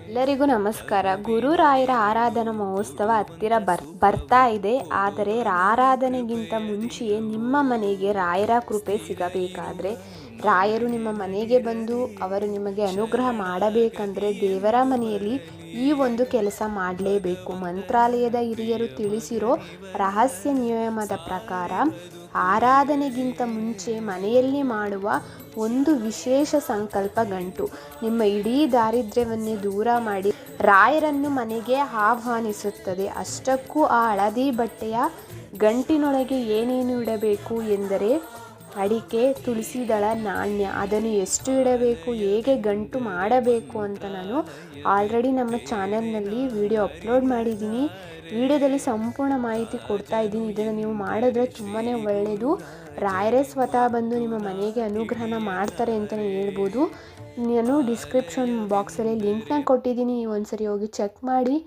ಎಲ್ಲರಿಗೂ ನಮಸ್ಕಾರ. ಗುರುರಾಯರ ಆರಾಧನಾ ಮಹೋತ್ಸವ ಹತ್ತಿರ ಬರ್ತಾ ಇದೆ. ಆದರೆ ಆರಾಧನೆಗಿಂತ ಮುಂಚೆಯೇ ನಿಮ್ಮ ಮನೆಗೆ ರಾಯರ ಕೃಪೆ ಸಿಗಬೇಕಾದರೆ, ರಾಯರು ನಿಮ್ಮ ಮನೆಗೆ ಬಂದು ಅವರು ನಿಮಗೆ ಅನುಗ್ರಹ ಮಾಡಬೇಕಂದ್ರೆ ದೇವರ ಮನೆಯಲ್ಲಿ ಈ ಒಂದು ಕೆಲಸ ಮಾಡಲೇಬೇಕು. ಮಂತ್ರಾಲಯದ ಹಿರಿಯರು ತಿಳಿಸಿರೋ ರಹಸ್ಯ ನಿಯಮದ ಪ್ರಕಾರ ಆರಾಧನೆಗಿಂತ ಮುಂಚೆ ಮನೆಯಲ್ಲಿ ಮಾಡುವ ಒಂದು ವಿಶೇಷ ಸಂಕಲ್ಪ ಗಂಟು ನಿಮ್ಮ ಇಡೀ ದಾರಿದ್ರ್ಯವನ್ನೇ ದೂರ ಮಾಡಿ ರಾಯರನ್ನು ಮನೆಗೆ ಆಹ್ವಾನಿಸುತ್ತದೆ. ಅಷ್ಟಕ್ಕೂ ಆ ಹಳದಿ ಬಟ್ಟೆಯ ಗಂಟಿನೊಳಗೆ ಏನೇನು ಇಡಬೇಕು ಎಂದರೆ ಅಡಿಕೆ, ತುಳಸಿ ದಳ, ನಾಣ್ಯ. ಅದನ್ನು ಎಷ್ಟು ಇಡಬೇಕು, ಹೇಗೆ ಗಂಟು ಮಾಡಬೇಕು ಅಂತ ನಾನು ಆಲ್ರೆಡಿ ನಮ್ಮ ಚಾನಲ್ನಲ್ಲಿ ವಿಡಿಯೋ ಅಪ್ಲೋಡ್ ಮಾಡಿದ್ದೀನಿ. ವಿಡಿಯೋದಲ್ಲಿ ಸಂಪೂರ್ಣ ಮಾಹಿತಿ ಕೊಡ್ತಾ ಇದ್ದೀನಿ. ಇದನ್ನು ನೀವು ಮಾಡಿದ್ರೆ ತುಂಬಾ ಒಳ್ಳೆಯದು. ರಾಯರೇ ಸ್ವತಃ ಬಂದು ನಿಮ್ಮ ಮನೆಗೆ ಅನುಗ್ರಹನ ಮಾಡ್ತಾರೆ ಅಂತಲೇ ಹೇಳ್ಬೋದು. ನಾನು ಡಿಸ್ಕ್ರಿಪ್ಷನ್ ಬಾಕ್ಸಲ್ಲಿ ಲಿಂಕ್ನ ಕೊಟ್ಟಿದ್ದೀನಿ, ನೀವು ಒಂದ್ಸರಿ ಹೋಗಿ ಚೆಕ್ ಮಾಡಿ.